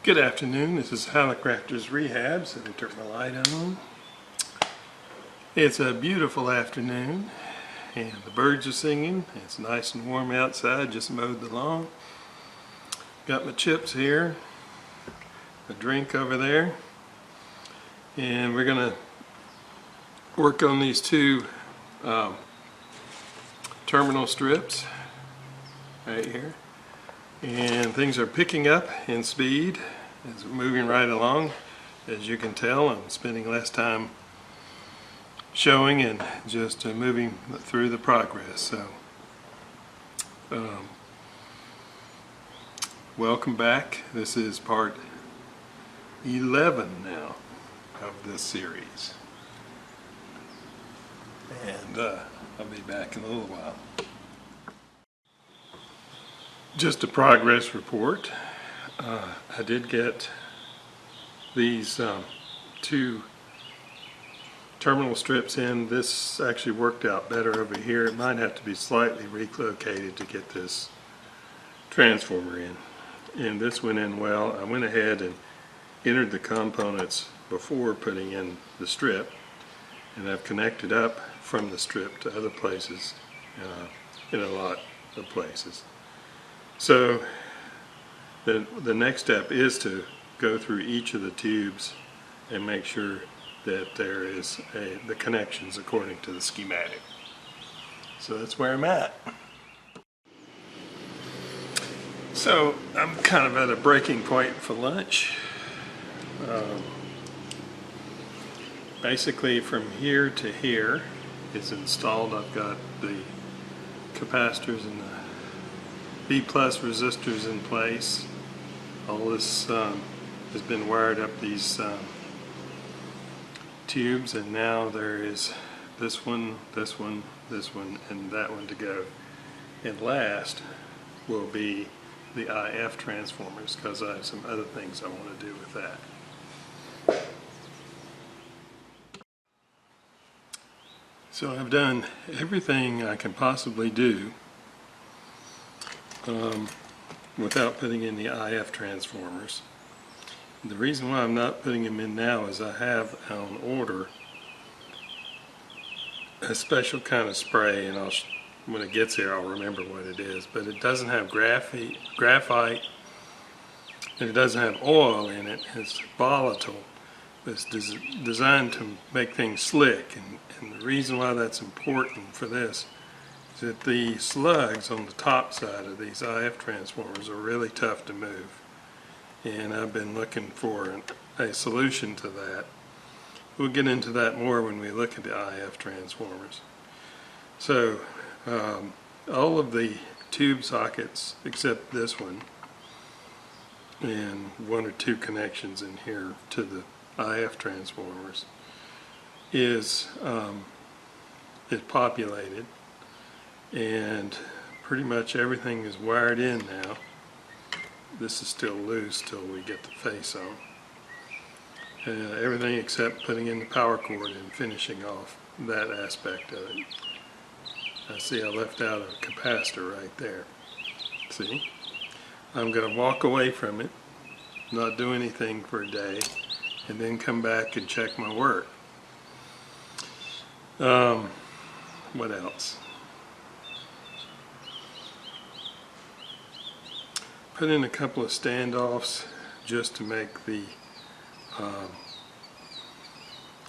Good afternoon, this is Hallicrafters Rehabs. Let me turn my light on. It's a beautiful afternoon and the birds are singing. It's nice and warm outside, just mowed the lawn. Got my chips here, a drink over there, and we're going to work on these two terminal strips right here. And things are picking up in speed. It's moving right along. As you can tell, I'm spending less time showing and just moving through the progress. So, welcome back. This is part 11 now of this series. And I'll be back in a little while. Just a progress report. I did get these two terminal strips in. This actually worked out better over here. It might have to be slightly relocated to get this transformer in. And this went in well. I went ahead and entered the components before putting in the strip, and I've connected up from the strip to other places in a lot of places. So the next step is to go through each of the tubes and make sure that there is the connections according to the schematic. So that's where I'm at. So I'm kind of at a breaking point for lunch. Basically from here to here is installed. I've got the capacitors and the B+ resistors in place. All this has been wired up these tubes, and now there is this one, this one, this one, and that one to go. And last will be the IAF transformers, because I have some other things I want to do with that. So I've done everything I can possibly do without putting in the IAF transformers. The reason why I'm not putting them in now is I have on order a special kind of spray, and when it gets here I'll remember what it is, but it doesn't have graphite, and it doesn't have oil in it. It's volatile. It's designed to make things slick, and the reason why that's important for this that the slugs on the top side of these IAF transformers are really tough to move, and I've been looking for a solution to that. We'll get into that more when we look at the IAF transformers. So all of the tube sockets except this one and one or two connections in here to the IAF transformers is populated, and pretty much everything is wired in now. This is still loose till we get the face on. Everything except putting in the power cord and finishing off that aspect of it. I see I left out a capacitor right there. See? I'm going to walk away from it, not do anything for a day, and then come back and check my work. What else? Put in a couple of standoffs just to make the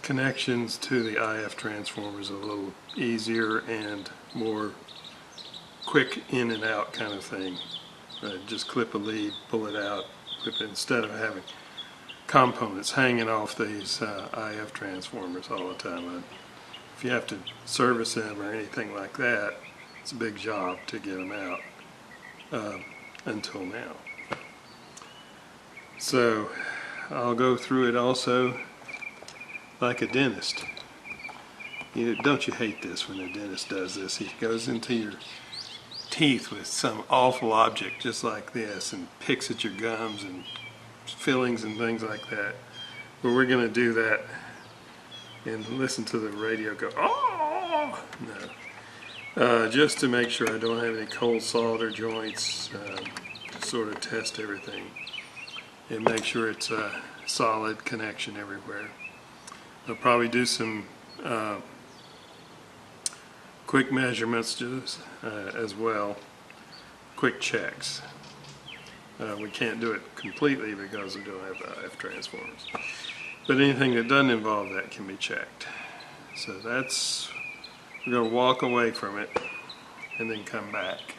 connections to the IAF transformers a little easier and more quick in and out kind of thing. Just clip a lead, pull it out, instead of having components hanging off these IAF transformers all the time. If you have to service them or anything like that, it's a big job to get them out. Until now. So I'll go through it also like a dentist. Don't you hate this when a dentist does this? He goes into your teeth with some awful object just like this and picks at your gums and fillings and things like that. But we're going to do that and listen to the radio go, oh! No. Just to make sure I don't have any cold solder joints, to sort of test everything and make sure it's a solid connection everywhere. I'll probably do some quick measurements just, as well, quick checks. We can't do it completely because we don't have IAF Transformers. But anything that doesn't involve that can be checked. So that's, we're going to walk away from it and then come back.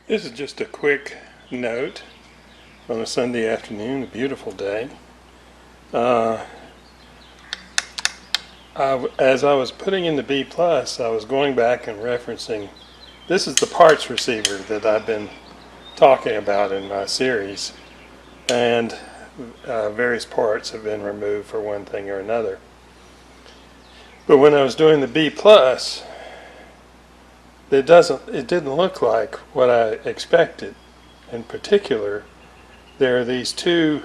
This is just a quick note on a Sunday afternoon, a beautiful day. As I was putting in the B+, I was going back and referencing, this is the parts receiver that I've been talking about in my series, and various parts have been removed for one thing or another. But when I was doing the B+, it didn't look like what I expected. In particular, there are these two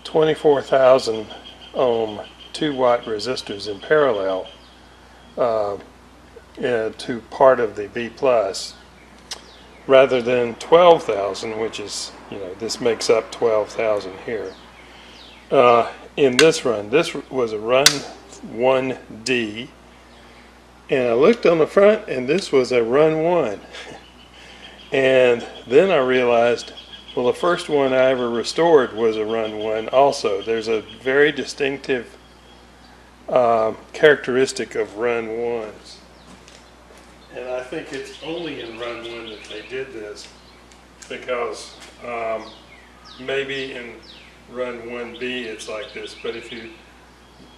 24,000 ohm 2-watt resistors in parallel to part of the B+, rather than 12,000, which is, this makes up 12,000 here. In this run, this was a run 1D, and I looked on the front and this was a run 1. And then I realized, well, the first one I ever restored was a run 1 also. There's a very distinctive characteristic of run 1s. And I think it's only in run 1 that they did this, because maybe in run 1B it's like this, but if you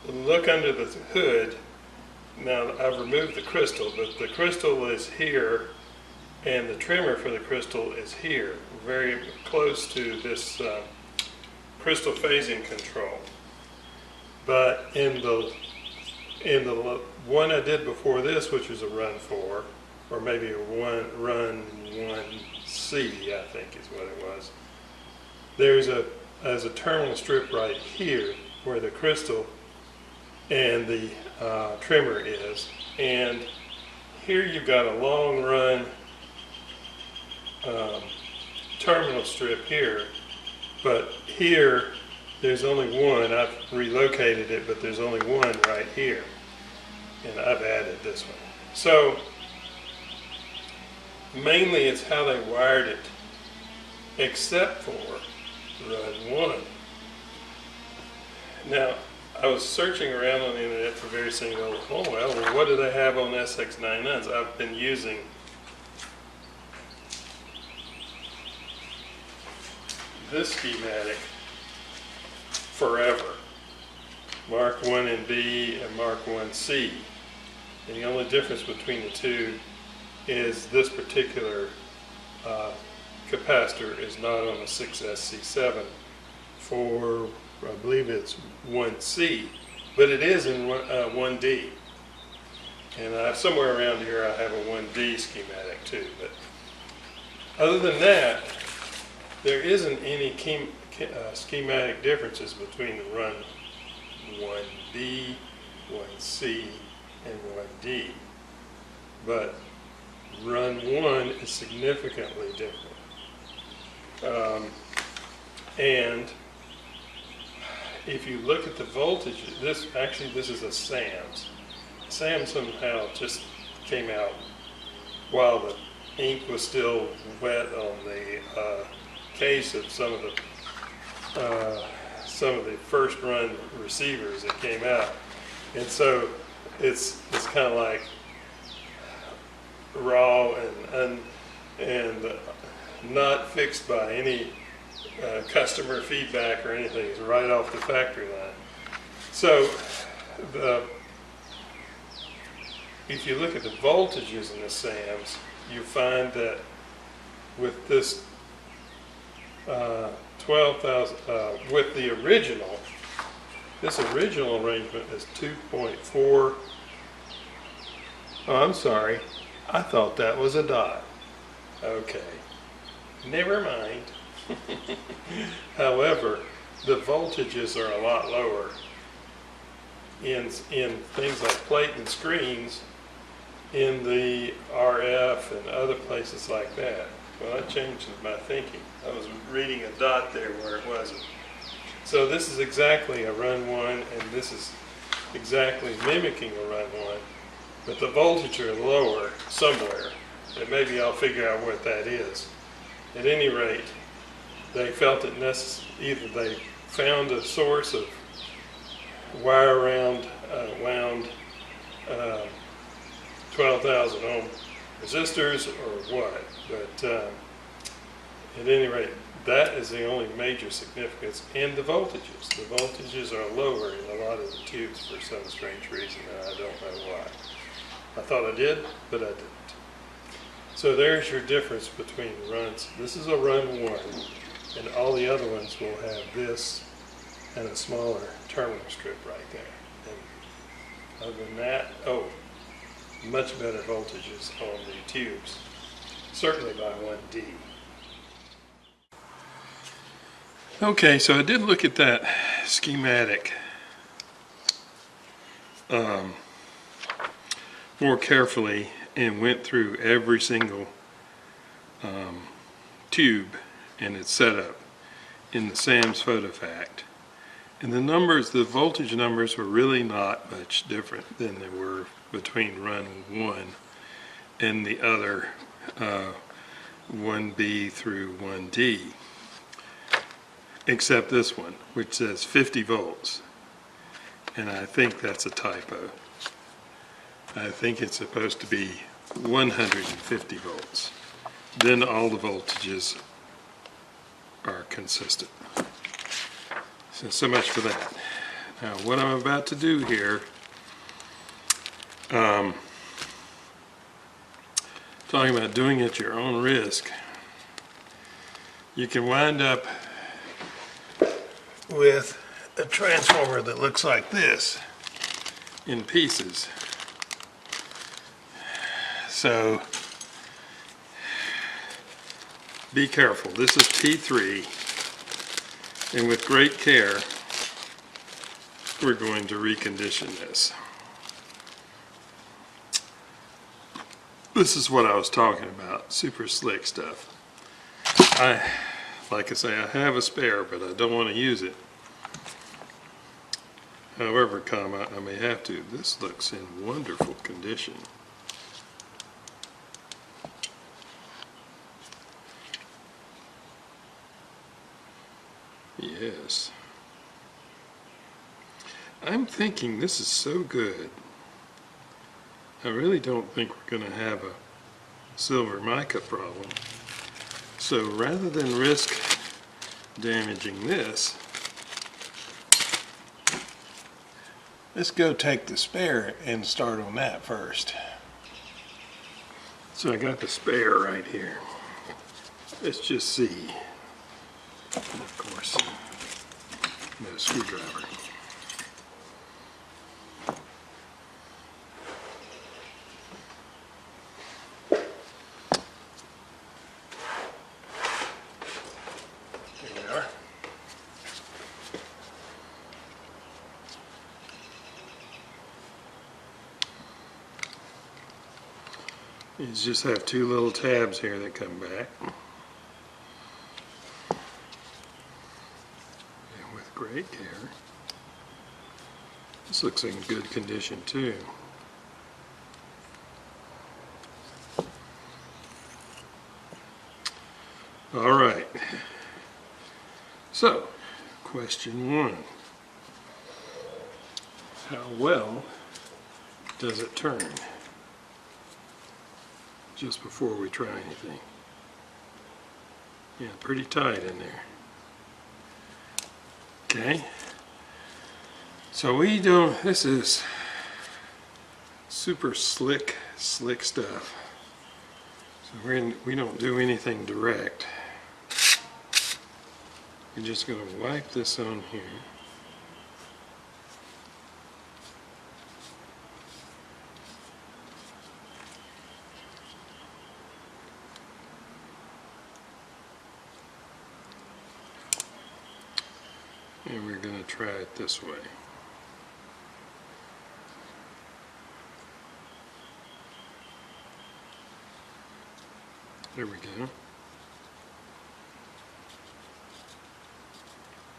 look under the hood, now I've removed the crystal, but the crystal is here and the trimmer for the crystal is here, very close to this crystal phasing control. But in the one I did before this, which was a run 4, or maybe a run 1C, I think is what it was, there's a terminal strip right here where the crystal and the trimmer is, and here you've got a long run terminal strip here, but here there's only one. I've relocated it, but there's only one right here, and I've added this one. So mainly it's how they wired it, except for run 1. Now, I was searching around on the internet for various things. Oh well, what do they have on SX-99s? I've been using this schematic forever. Mark 1 and B and Mark 1C. And the only difference between the two is this particular capacitor is not on a 6SC7 for, I believe it's 1C, but it is in 1D. And somewhere around here I have a 1D schematic too. But other than that, there isn't any schematic differences between the run 1B, 1C, and 1D. But run 1 is significantly different. And if you look at the voltage, this is a SAMS. SAMS somehow just came out while the ink was still wet on the case of some of the first run receivers that came out, and so it's kind of like raw and not fixed by any customer feedback or anything. It's right off the factory line. So if you look at the voltages in the SAMs, you find that with this 12,000, with the original This original arrangement is 2.4. Oh, I'm sorry. I thought that was a dot. Okay. Never mind. However, the voltages are a lot lower in things like plate and screens, in the RF and other places like that. Well, that changed my thinking. I was reading a dot there where it wasn't. So this is exactly a run 1, and this is exactly mimicking a run 1, but the voltage are lower somewhere, and maybe I'll figure out what that is. At any rate, they felt it necessary. Either they found a source of wire wound 12,000 ohm resistors or what, but at any rate, that is the only major significance. And the voltages are lower in a lot of the tubes for some strange reason, and I don't know why. I thought I did, but I didn't. So there's your difference between runs. This is a run 1, and all the other ones will have this and a smaller terminal strip right there. And other than that, much better voltages on the tubes, certainly by 1D. Okay, so I did look at that schematic more carefully and went through every single tube and its setup in the Sam's PhotoFact. And the numbers, the voltage numbers were really not much different than they were between run 1 and the other 1B through 1D. Except this one, which says 50 volts. And I think that's a typo. I think it's supposed to be 150 volts. Then all the voltages are consistent. So much for that. Now what I'm about to do here, talking about doing it at your own risk, you can wind up with a transformer that looks like this in pieces. So be careful. This is T3, and with great care we're going to recondition this. This is what I was talking about, super slick stuff. Like I say, I have a spare, but I don't want to use it. However, I may have to. This looks in wonderful condition. Yes. I'm thinking this is so good. I really don't think we're going to have a silver mica problem. So rather than risk damaging this, let's go take the spare and start on that first. So I got the spare right here. Let's just see. And of course, no screwdriver. You just have two little tabs here that come back. And with great care. This looks in good condition too. All right. So, question 1. How well does it turn? Just before we try anything. Yeah, pretty tight in there. Okay. So this is super slick stuff. So we don't do anything direct. We're just going to wipe this on here. And we're going to try it this way. There we go.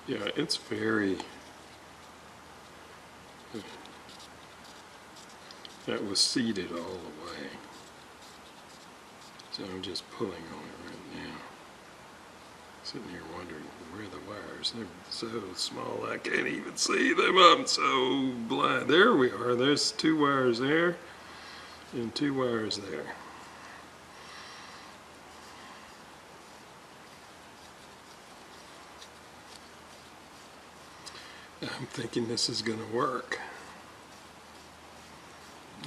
Yeah, it's very... That was seated all the way. So I'm just pulling on it right now. Sitting here wondering where are the wires. They're so small I can't even see them. I'm so blind. There we are. There's 2 wires there and 2 wires there. I'm thinking this is going to work.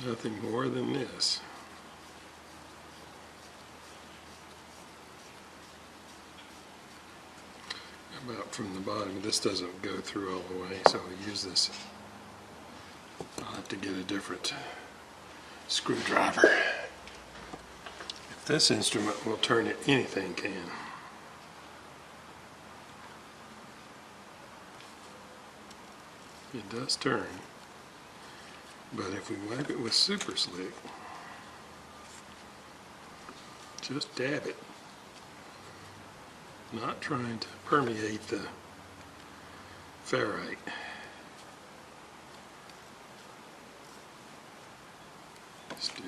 Nothing more than this. About from the bottom. This doesn't go through all the way, so I'll use this. I'll have to get a different screwdriver. If this instrument will turn it, anything can. It does turn, but if we wipe it with Super Slick, just dab it, not trying to permeate the ferrite. Let's do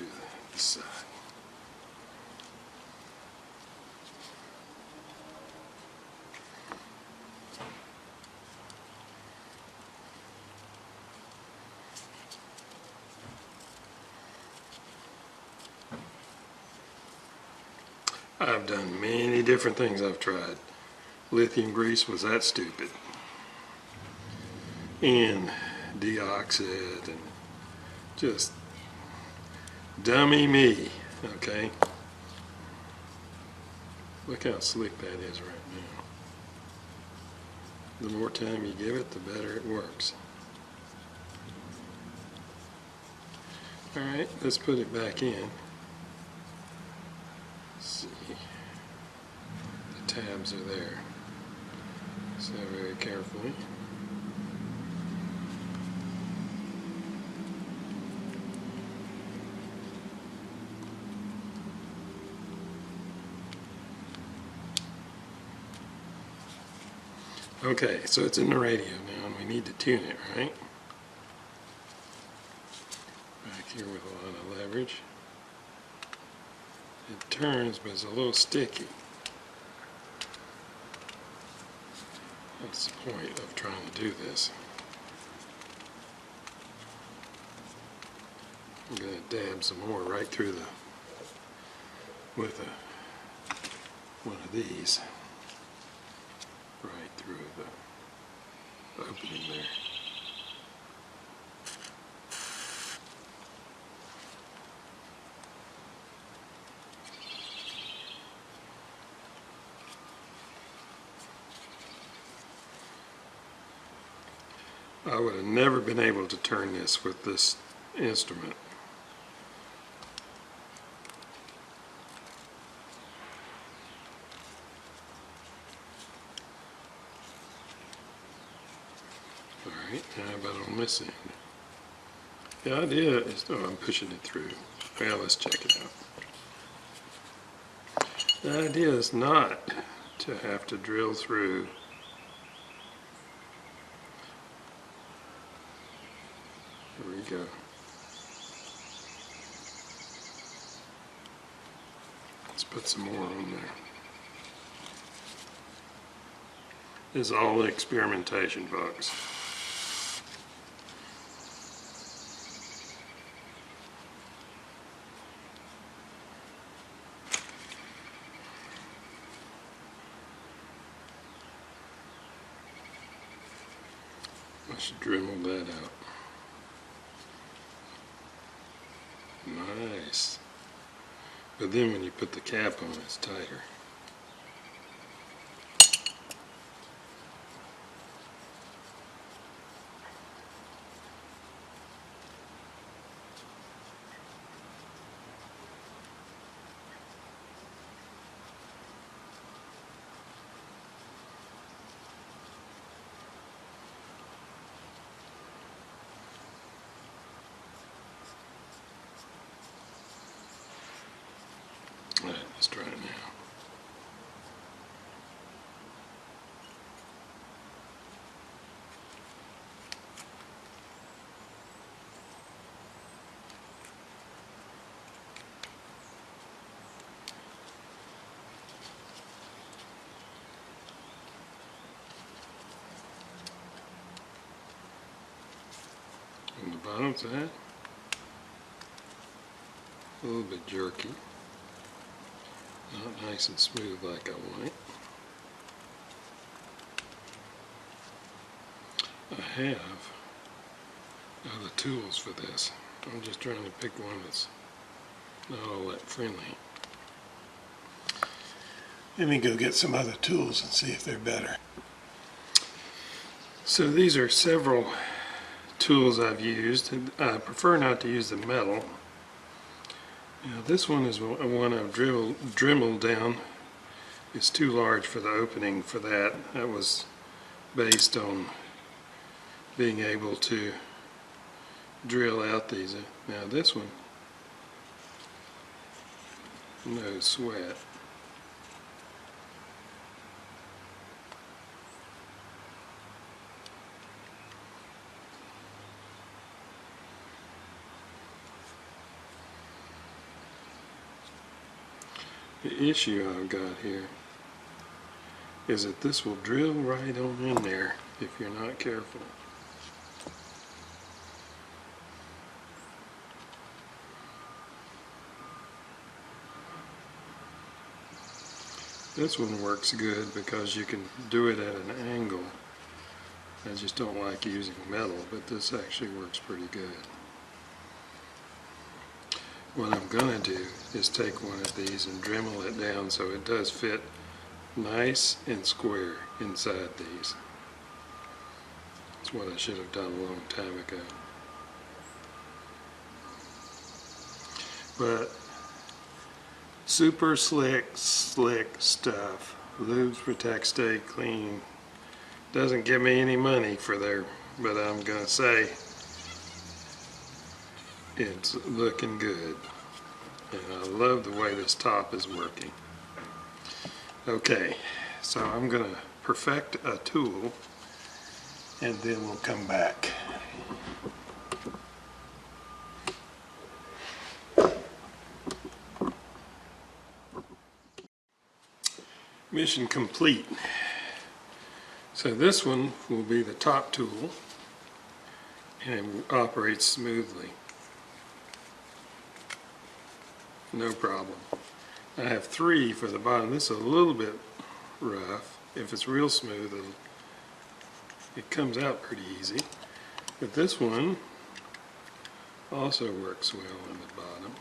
this side. I've done many different things I've tried. Lithium grease was that stupid. And deoxide and just dummy me, okay? Look how slick that is right now. The more time you give it, the better it works. Alright, let's put it back in. See, the tabs are there, so very carefully. Okay, so it's in the radio now and we need to tune it, right? Back here with a lot of leverage. It turns, but it's a little sticky. That's the point of trying to do this. I'm going to dab some more right through the, with one of these, right through the opening there. I would have never been able to turn this with this instrument. Alright, how about on this end? The idea is, oh, I'm pushing it through. Well, let's check it out. The idea is not to have to drill through There we go. Let's put some more on there. This is all the experimentation, folks. I should dremel that out. Nice. But then when you put the cap on, it's tighter. bottom side. A little bit jerky. Not nice and smooth like I want it. I have other tools for this. I'm just trying to pick one that's not all that friendly. Let me go get some other tools and see if they're better. So these are several tools I've used. I prefer not to use the metal. Now this one is one I've dremeled down. It's too large for the opening for that. That was based on being able to drill out these. Now this one, no sweat. The issue I've got here is that this will drill right on in there if you're not careful. This one works good because you can do it at an angle. I just don't like using metal, but this actually works pretty good. What I'm going to do is take one of these and dremel it down so it does fit nice and square inside these. That's what I should have done a long time ago. But super slick stuff. Lubes, protect, stay clean. Doesn't give me any money for there, but I'm gonna say it's looking good. And I love the way this top is working. Okay, so I'm gonna perfect a tool and then we'll come back. Mission complete. So this one will be the top tool and it operates smoothly. No problem. I have 3 for the bottom. This is a little bit rough. If it's real smooth, it comes out pretty easy. But this one also works well on the bottom,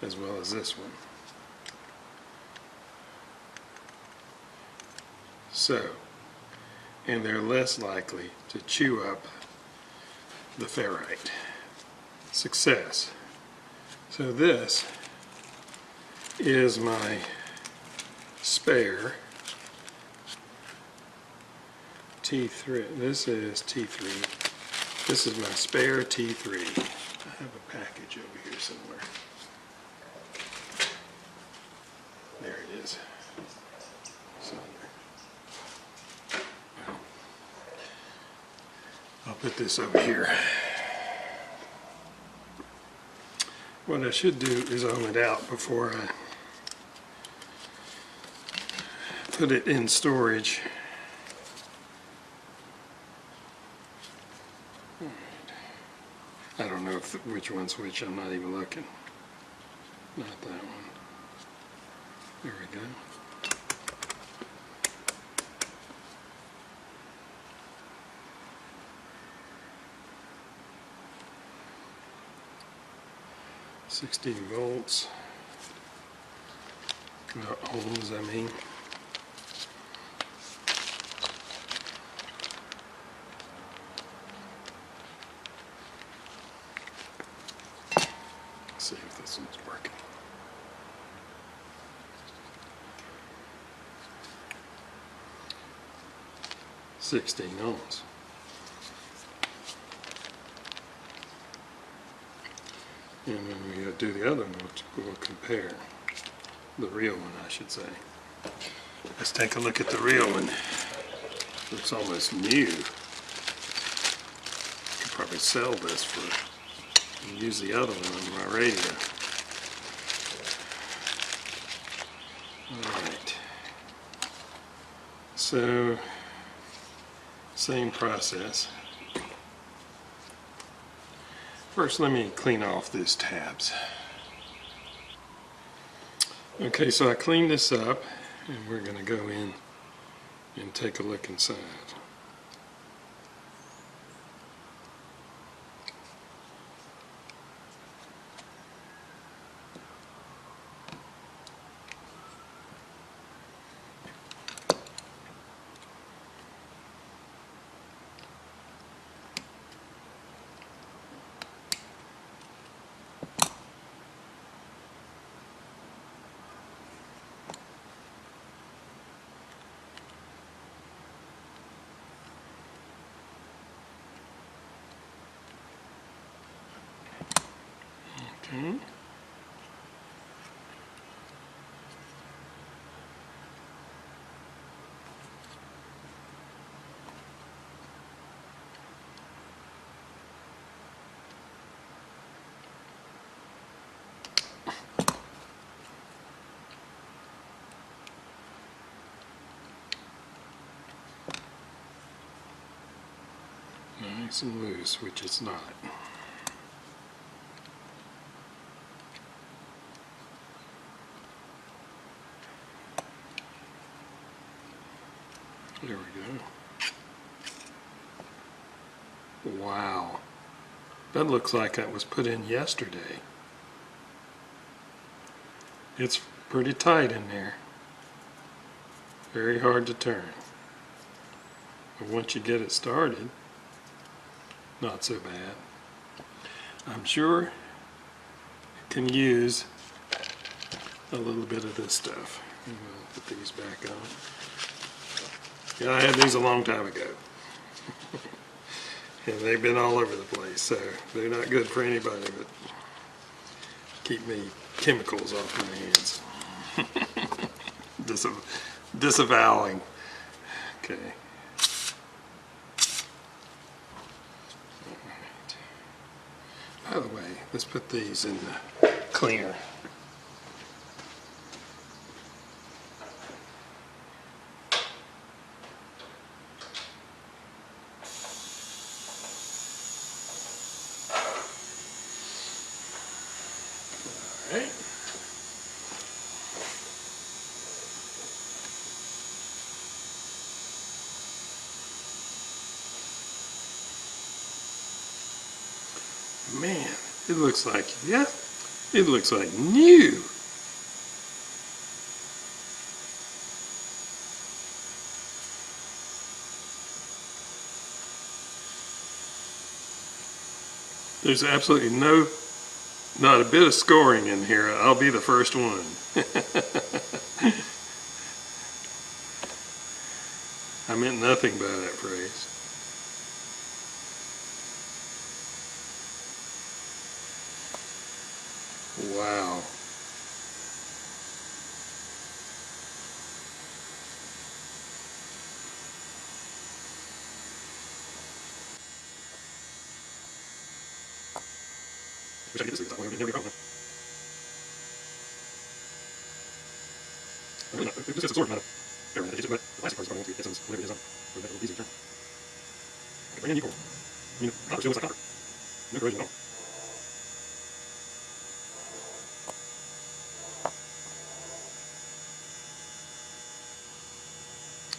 as well as this one. So, and they're less likely to chew up the ferrite. Success. So this is my spare T3. This is T3. This is my spare T3. I have a package over here somewhere. There it is. I'll put this over here. What I should do is ohm it out before I put it in storage. I don't know which one's which. I'm not even looking. Not that one. There we go. $16 volts. Ohms, I mean. Let's see if this one's working. 16 ohms. And when we do the other one, we'll compare. The real one, I should say. Let's take a look at the real one. Looks almost new. Could probably sell this for, and use the other one on my radio. Alright. So, same process. First, let me clean off these tabs. Okay, so I cleaned this up, and we're going to go in and take a look inside. Okay. Nice and loose, which it's not. There we go. Wow. That looks like that was put in yesterday. It's pretty tight in there. Very hard to turn. But once you get it started, not so bad. I'm sure it can use a little bit of this stuff. I'm going to put these back on. Yeah, I had these a long time ago. And they've been all over the place, so they're not good for anybody, but keep me chemicals off my hands. Disavowing. Okay. Alright. By the way, let's put these in the cleaner. Alright. Man, it looks like, yeah, it looks like new. There's absolutely not a bit of scoring in here. I'll be the first one. I meant nothing by that phrase. Wow. Wish I could get this thing without never problem. It's just a sword, not a fair one. It's just about the plastic part is probably won't be. It sounds whatever it is on. So that will be easier to turn. Like a brand new core. I mean, copper still looks like copper. No corrosion at all.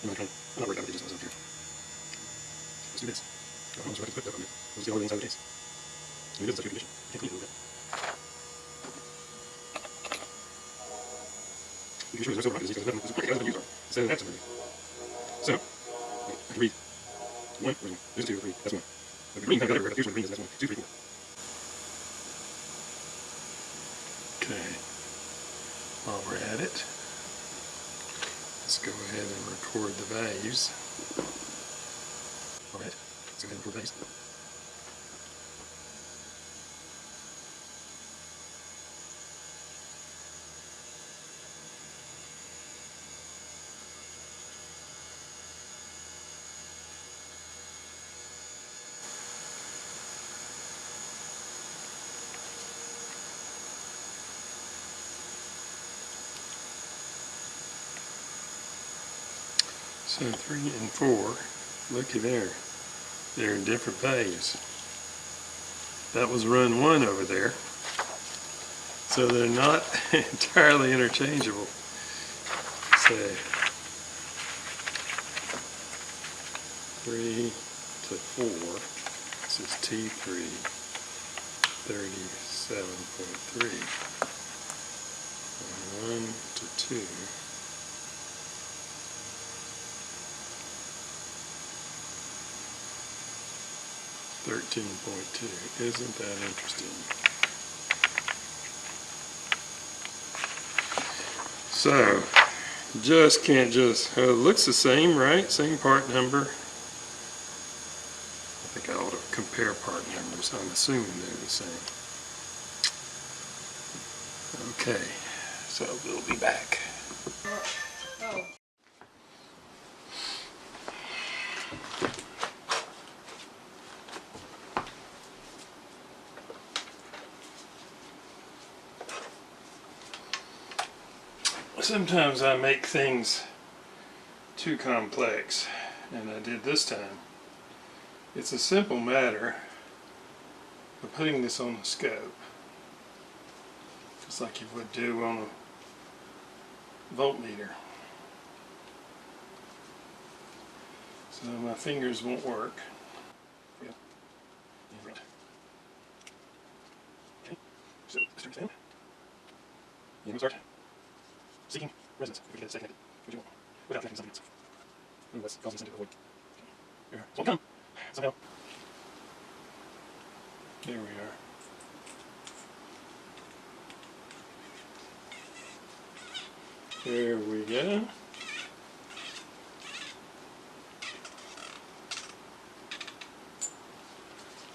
I'm not worried about the digits myself here. Let's do this. I'm just going to put that on there. Let's see all the inside of the case. I mean, this is such a good condition. I can't clean it a little bit. You can sure there's no silver rock because there's pretty guys that use are. So that's something. So, I have to read one, there's 2 or 3, that's 1. The green comes out everywhere, here's where the green is, that's 1, 2, 3, 4. Okay, while we're at it, let's go ahead and record the values. Alright, let's go ahead and record values. So 3 and 4, looky there, they're in different values. That was run 1 over there. So they're not entirely interchangeable. So 3 to 4. This is T3, 37.3. 1 to 2. 13.2. Isn't that interesting? So, just can't just, it looks the same, right? Same part number. I think I ought to compare part numbers. I'm assuming they're the same. Okay, so we'll be back. Oh. Sometimes I make things too complex, and I did this time. It's a simple matter of putting this on a scope, just like you would do on a voltmeter. So my fingers won't work. Okay, so let's turn this down. And we'll start seeking resonance. If we can get a second, what you want, without connecting something else. Otherwise, causing something to avoid. Here, it's won't come somehow. There we are. There we go.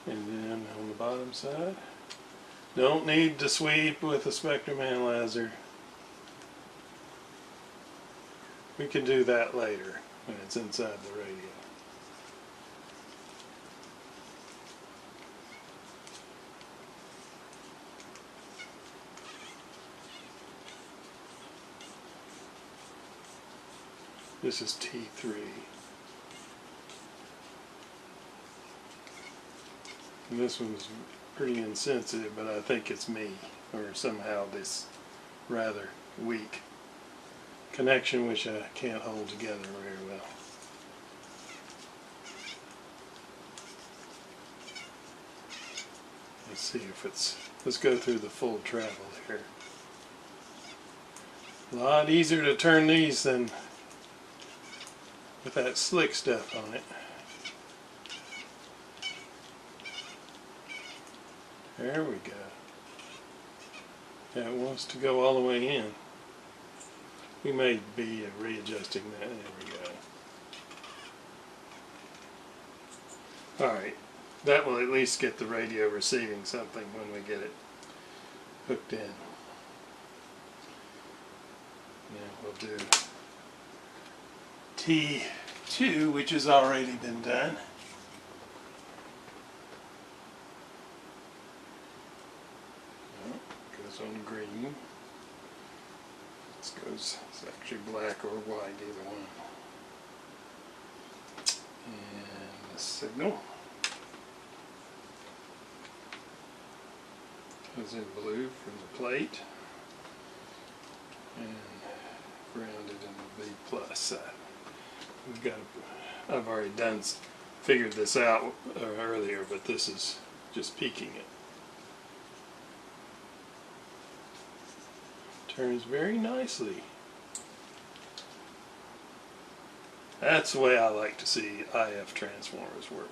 And then on the bottom side, don't need to sweep with a spectrum analyzer. We can do that later when it's inside the radio. This is T3. And this one's pretty insensitive, but I think it's me, or somehow this rather weak connection which I can't hold together very well. Let's see if it's, let's go through the full travel here. A lot easier to turn these than with that slick stuff on it. There we go. That wants to go all the way in. We may be readjusting that. There we go. Alright. That will at least get the radio receiving something when we get it hooked in. Now we'll do T2, which has already been done. Goes on green. This goes, it's actually black or white, either one. And the signal goes in blue from the plate and grounded in the B plus side. We've got, I've already figured this out earlier, but this is just peeking it. Turns very nicely. That's the way I like to see IAF Transformers work.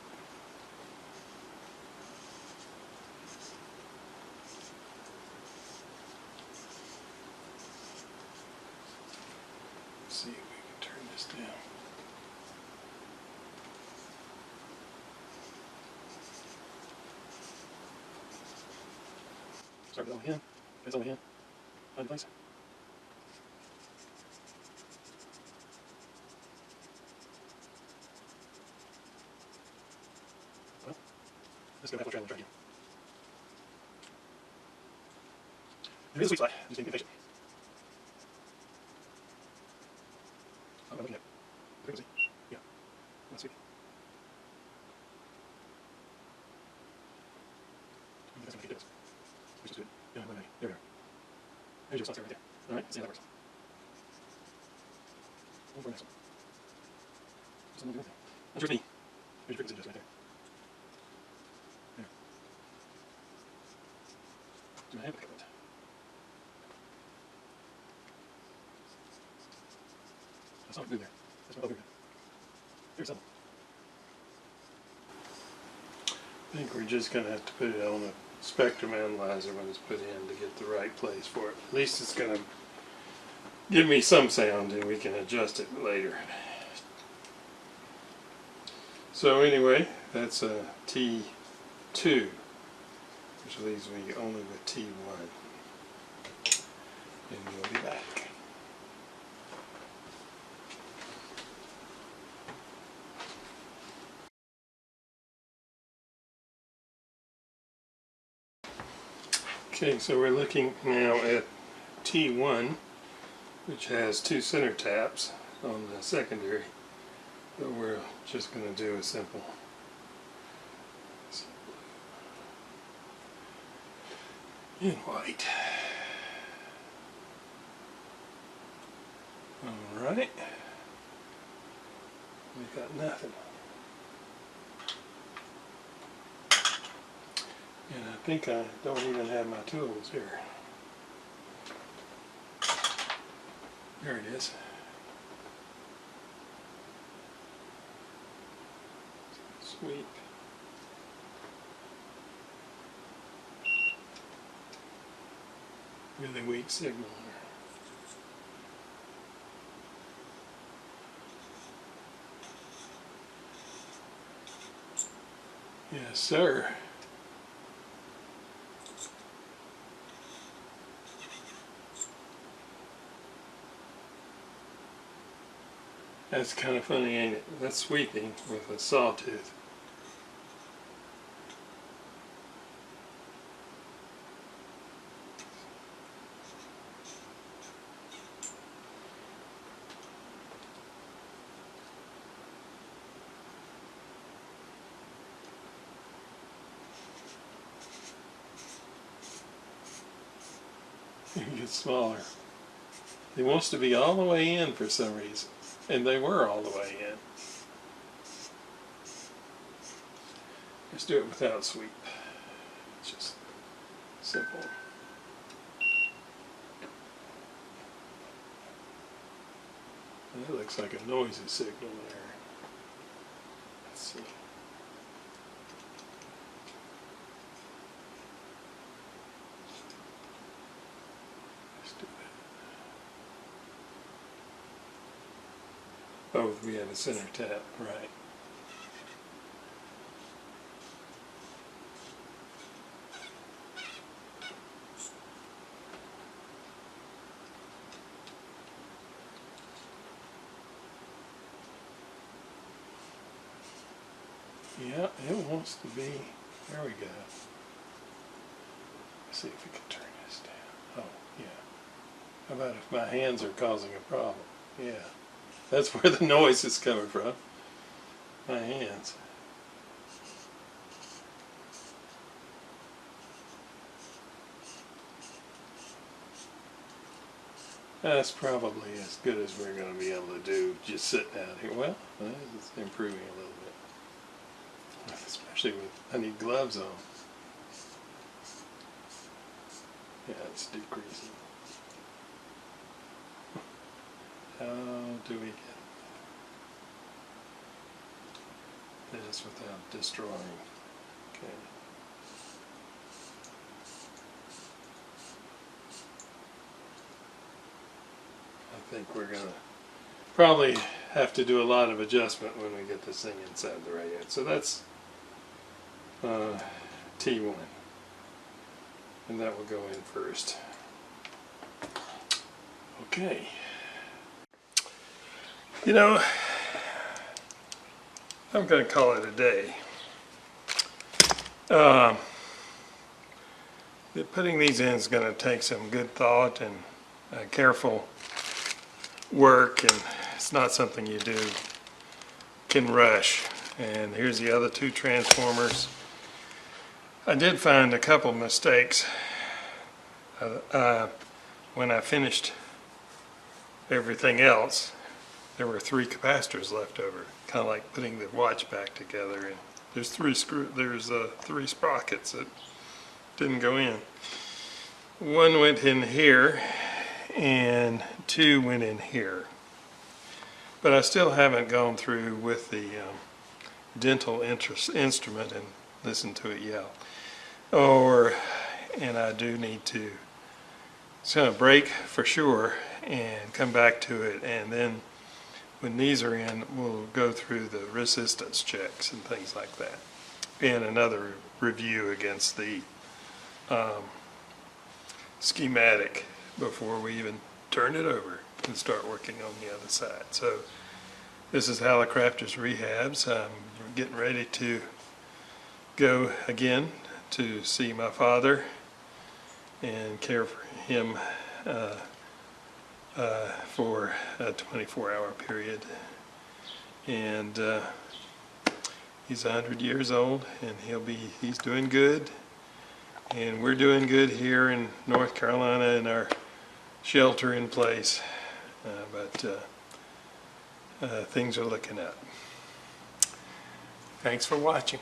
Let's see if we can turn this down. Start with on the it's on the hand. Find place. Well, let's go half the travel and try again. It is a sweet spot, just need to be patient. I'm looking at frequency. Yeah, that's sweet. There's your right there. All right, see how that works. One for the next one. Just another good thing. That's your V. There's your frequency adjustment right there. There. Do I have a couplet? That's not blue there. That's not blue there. Here's something. I think we're just going to have to put it on a spectrum analyzer when it's put in to get the right place for it. At least it's going to give me some sound and we can adjust it later. So anyway, that's a T2, which leaves me only with T1. And we'll be back. Okay, so we're looking now at T1, which has two center taps on the secondary, but we're just going to do a simple in white. Alright, we've got nothing. And I think I don't even have my tools here. There it is. Sweep. Really weak signal there. Yes, sir. That's kind of funny, ain't it? That's sweeping with a sawtooth. It gets smaller. It wants to be all the way in for some reason. And they were all the way in. Let's do it without sweep. It's just simple. And that looks like a noisy signal there. Let's see. Oh, we have a center tap, right. Yeah, it wants to be, there we go. Let's see if we can turn this down. Oh, yeah. How about if my hands are causing a problem? Yeah. That's where the noise is coming from. My hands. That's probably as good as we're going to be able to do just sitting out here. Well, it's improving a little bit. Especially with, I need gloves on. Yeah, it's decreasing. How do we get this without destroying? Okay. I think we're going to probably have to do a lot of adjustment when we get this thing inside the radio. So that's T1. And that will go in first. Okay. You know, I'm going to call it a day. Putting these in is going to take some good thought and careful work, and it's not something you can rush. And here's the other two transformers. I did find a couple mistakes. when I finished everything else, there were 3 capacitors left over, kind of like putting the watch back together. And there's 3 sprockets that didn't go in. 1 went in here, and 2 went in here. But I still haven't gone through with the dental instrument and listened to it yell. And I do need to. It's going to break for sure and come back to it, and then when these are in, we'll go through the resistance checks and things like that, and another review against the schematic before we even turn it over and start working on the other side. So this is Hallicrafters Rehabs. I'm getting ready to go again to see my father and care for him for a 24-hour period. And he's 100 years old, and he's doing good, and we're doing good here in North Carolina in our shelter in place, but things are looking up. Thanks for watching.